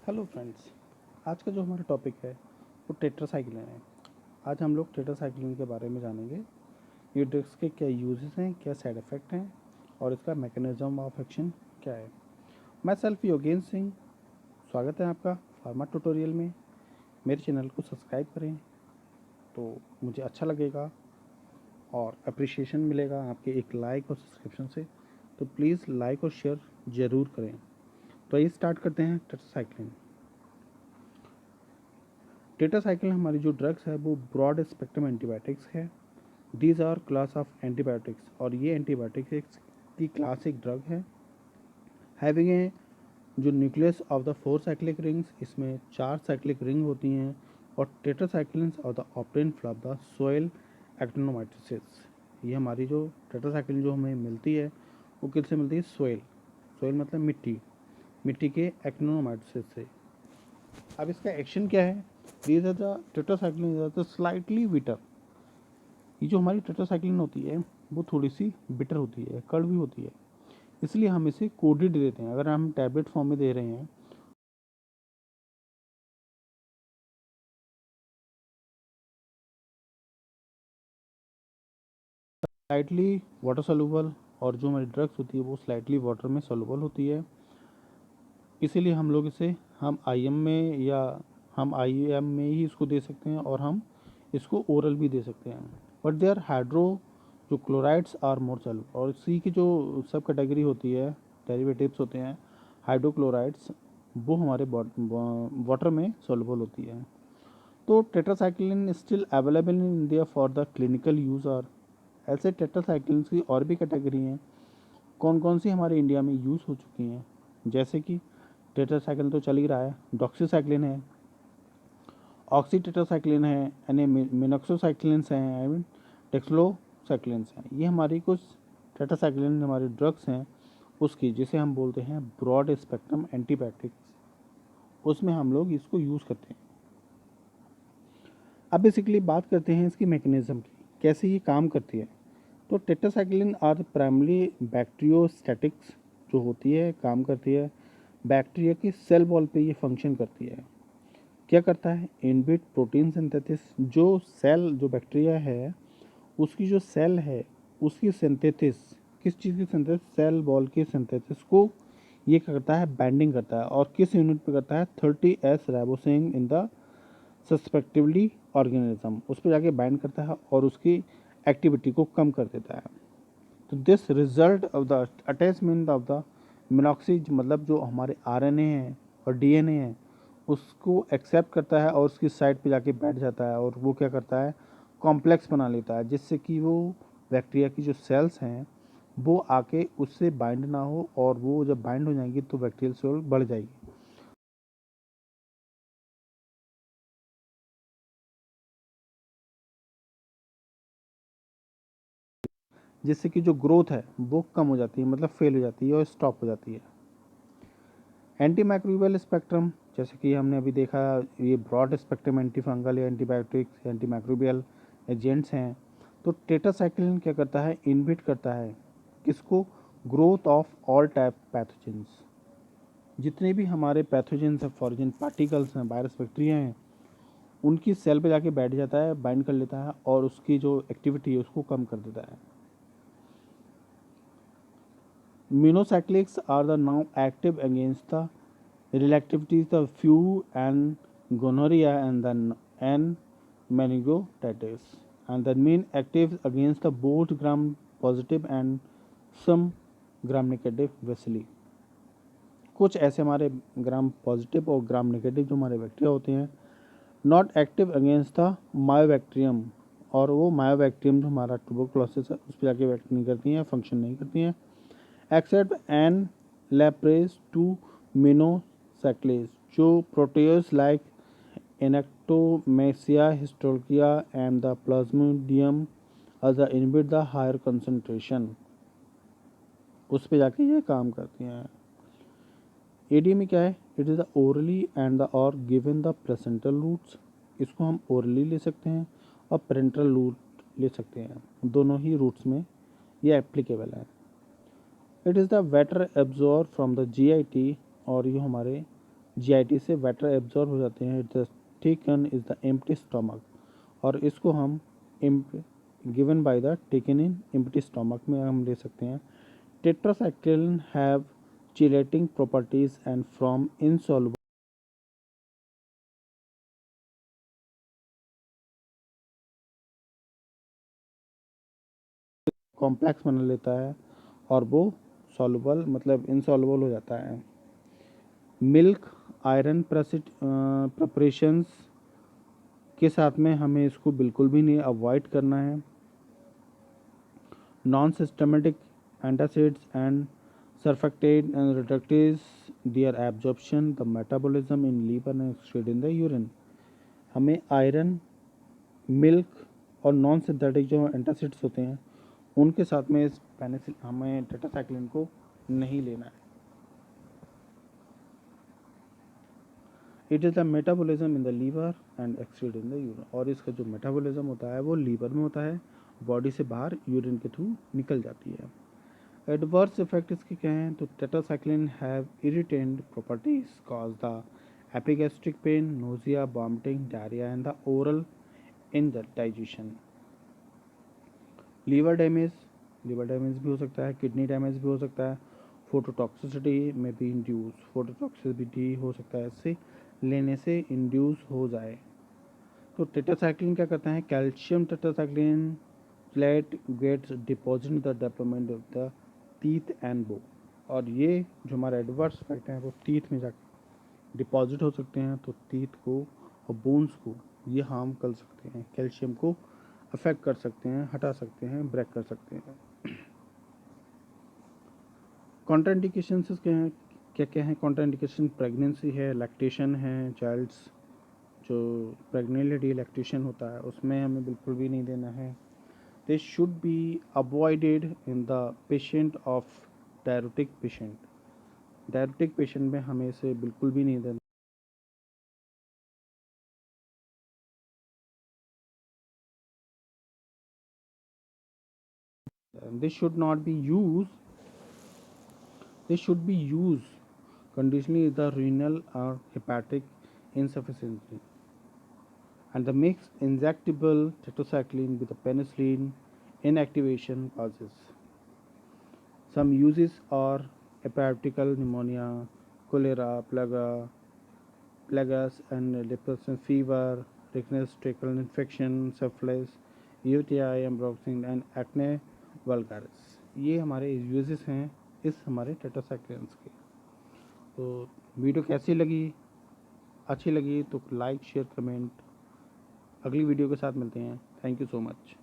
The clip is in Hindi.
हेलो फ्रेंड्स, आज का जो हमारा टॉपिक है वो टेट्रासाइक्लिन है। आज हम लोग टेट्रासाइक्लिन के बारे में जानेंगे। ये ड्रग्स के क्या यूजेस हैं, क्या साइड इफ़ेक्ट हैं और इसका मैकेनिज्म ऑफ एक्शन क्या है। मैं सेल्फ योगेंद्र सिंह, स्वागत है आपका फार्मा ट्यूटोरियल में। मेरे चैनल को सब्सक्राइब करें तो मुझे अच्छा लगेगा और अप्रिशिएशन मिलेगा आपके एक लाइक और सब्सक्रिप्शन से। तो प्लीज़ लाइक और शेयर ज़रूर करें। तो ये स्टार्ट करते हैं टेट्रासाइक्लिन। टेट्रासाइक्लिन हमारी जो ड्रग्स है वो ब्रॉड स्पेक्ट्रम एंटीबायोटिक्स है। These are class of antibiotics और ये एंटीबायोटिक्स की क्लासिक ड्रग है। हैविंग ए जो nucleus of the 4 cyclic rings, इसमें 4 साइक्लिक रिंग होती हैं और tetracyclines of the obtain from the soil actinomyces. ये हमारी जो टेट्रासाइक्लिन जो हमें मिलती है वो किससे मिलती है? सोइल। सोइल मतलब मिट्टी, मिट्टी के एक्टिनोमाइसिस से। अब इसका एक्शन क्या है? These are the tetracycline are the slightly bitter. ये जो हमारी टेट्रासाइक्लिन होती है वो थोड़ी सी बिटर होती है, कड़वी होती है, इसलिए हम इसे कोडेड देते हैं। अगर हम टैबलेट फॉर्म में दे रहे हैं स्लाइटली वाटर सोल्यूबल, और जो हमारी ड्रग्स होती है वो स्लाइटली वाटर में सोल्यूबल होती है, इसीलिए हम लोग इसे हम आईएम में या हम आईएम में ही इसको दे सकते हैं और हम इसको ओरल भी दे सकते हैं। बट दे आर हाइड्रो जो क्लोराइड्स आर मोर सोल्यूबल, और इसी की जो सब कैटेगरी होती है, डेरिवेटिव्स होते हैं हाइड्रोक्लोराइड्स, वो हमारे वाटर में सोल्यूबल होती है। तो tetracycline still available in India for the clinical use. और ऐसे टेट्रासाइक्लिन की और भी कैटेगरी हैं। कौन कौन सी हमारे इंडिया में यूज़ हो चुकी हैं? जैसे कि टेट्रासाइक्लिन तो चल ही रहा है, डॉक्सीसाइक्लिन है, ऑक्सी टेट्रासाइक्लिन है, यानी मिनोक्सोसाइक्लिन्स हैं, आई मीन टेक्सलोसाइक्लिन्स हैं। ये हमारी कुछ टेट्रासाइक्लिन हमारी ड्रग्स हैं उसकी, जिसे हम बोलते हैं ब्रॉड स्पेक्ट्रम एंटीबायोटिक्स, उसमें हम लोग इसको यूज़ करते हैं। अब बेसिकली बात करते हैं इसकी मैकेनिज़्म की, कैसे ये काम करती है। तो टेट्रासाइक्लिन आर प्राइमरी बैक्टीरियोस्टैटिक्स जो होती है, काम करती है बैक्टीरिया की सेल वॉल पे, ये फंक्शन करती है। क्या करता है? Inhibit protein synthesis. जो सेल, जो बैक्टीरिया है उसकी जो सेल है उसकी सिंथेसिस, किस चीज़ की सिंथेसिस? सेल वॉल की सिंथेसिस को ये करता है, बाइंडिंग करता है। और किस यूनिट पे करता है? 30S राइबोसिन इन द सस्पेक्टिवली ऑर्गेनिज्म, उस पर जाके बाइंड करता है और उसकी एक्टिविटी को कम कर देता है। तो this result of the attachment of the मिनॉक्सी, मतलब जो हमारे आरएनए हैं और डीएनए हैं उसको एक्सेप्ट करता है और उसकी साइड पे जाके बैठ जाता है, और वो क्या करता है? कॉम्प्लेक्स बना लेता है, जिससे कि वो बैक्टीरिया की जो सेल्स हैं वो आके उससे बाइंड ना हो, और वो जब बाइंड हो जाएंगी तो बैक्टीरियल सेल बढ़ जाएगी। जिससे कि जो ग्रोथ है वो कम हो जाती है, मतलब फेल हो जाती है और स्टॉप हो जाती है। एंटी माइक्रोबियल स्पेक्ट्रम, जैसे कि हमने अभी देखा, ये ब्रॉड स्पेक्ट्रम एंटी फंगल या एंटीबायोटिक्स एंटी माइक्रोबियल एजेंट्स हैं। तो टेट्रासाइक्लिन क्या करता है? इनहिबिट करता है किसको? Growth of all type pathogens. जितने भी हमारे पैथोजेंस हैं, फॉरेन पार्टिकल्स हैं, वायरस बैक्टीरिया हैं, उनकी सेल पे जाके बैठ जाता है, बाइंड कर लेता है और उसकी जो एक्टिविटी है उसको कम कर देता है। Minocyclics are the now active against the relativities of flu and gonorrhea and the meningitis, and the main active against the both gram positive and some gram negative vacilli। कुछ ऐसे हमारे ग्राम पॉजिटिव और ग्राम नेगेटिव जो हमारे बैक्टीरिया होते हैं, not active against the Mycobacterium, और वो मायोबैक्टीरियम जो हमारा ट्यूबरकुलोसिस है उस पर जाके एक्ट नहीं करती हैं, फंक्शन नहीं करती हैं, except an leprosy to minocyclase जो protease like Entamoeba histolytica and the plasmodium as the inhibit the higher concentration, उस पे जाके ये काम करती हैं। एडी में क्या है? It is the orally and the और गिवन द प्लेसेंटल रूट्स, इसको हम ओरली ले सकते हैं और पेरेंटल रूट ले सकते हैं, दोनों ही रूट्स में ये एप्लीकेबल है। It is the water absorb from the GIT, और ये हमारे जीआईटी से वाटर एब्जॉर्ब हो जाते हैं। The taken is the empty stomach, और इसको हम given by the taken in empty stomach में हम ले सकते हैं। Tetracycline have chelating properties and from insoluble complex बना लेता है और वो सॉल्युबल मतलब इनसॉल्युबल हो जाता है। मिल्क आयरन प्रिपरेशंस के साथ में हमें इसको बिल्कुल भी नहीं अवॉइड करना है। Non systematic antacids and surfactant and reductase their absorption the metabolism in liver and excrete in the urine। हमें आयरन, मिल्क और नॉन सिंथेटिक जो एंटासिड्स होते हैं उनके साथ में इस हमें टेट्रासाइक्लिन को नहीं लेना है। It is the metabolism in the liver and excrete in the urine, और इसका जो मेटाबॉलिज्म होता है वो लीवर में होता है, बॉडी से बाहर यूरिन के थ्रू निकल जाती है। एडवर्स इफेक्ट इसके क्या हैं, तो tetracycline have irritant properties cause the epigastric pain, nausea, vomiting, diarrhoea and the oral in the digestion. Liver damage भी हो सकता है, किडनी डैमेज भी हो सकता है, फोटोटॉक्सिसिटी में भी इंड्यूस, फोटोटॉक्सिसिटी हो सकता है इससे लेने से इंड्यूस हो जाए। तो टेट्रासाइक्लिन क्या करता है, calcium tetracycline flat gates deposit the development of the teeth and bone, और ये जो हमारे एडवर्स इफेक्ट हैं वो टीथ में जाकर डिपॉजिट हो सकते हैं, तो टीथ को और बोन्स को ये हार्म कर सकते हैं, कैल्शियम को अफेक्ट कर सकते हैं, हटा सकते हैं, ब्रेक कर सकते हैं। कॉन्ट्राइंडिकेशंस क्या क्या हैं कॉन्ट्राइंडिकेशन, प्रेगनेंसी है, लैक्टेशन है, चाइल्ड्स जो प्रेगनेंट लैक्टेशन होता है उसमें हमें बिल्कुल भी नहीं देना है। This should be avoided in the patient of diabetic patient, diabetic patient में हमें इसे बिल्कुल भी नहीं देना। This should not be use, this should be use conditionally the renal or hepatic insufficiency, and the mixed injectable tetracycline with the penicillin inactivation causes. Some uses are hepatical pneumonia, cholera, plagas and leprosy fever, recurrent tracheal infection, syphilis, UTI, ambroxine and acne vulgaris। ये हमारे यूजेस हैं इस हमारे टेट्रासाइक्लिन्स के। तो वीडियो कैसी लगी, अच्छी लगी तो लाइक शेयर कमेंट, अगली वीडियो के साथ मिलते हैं। Thank you so much.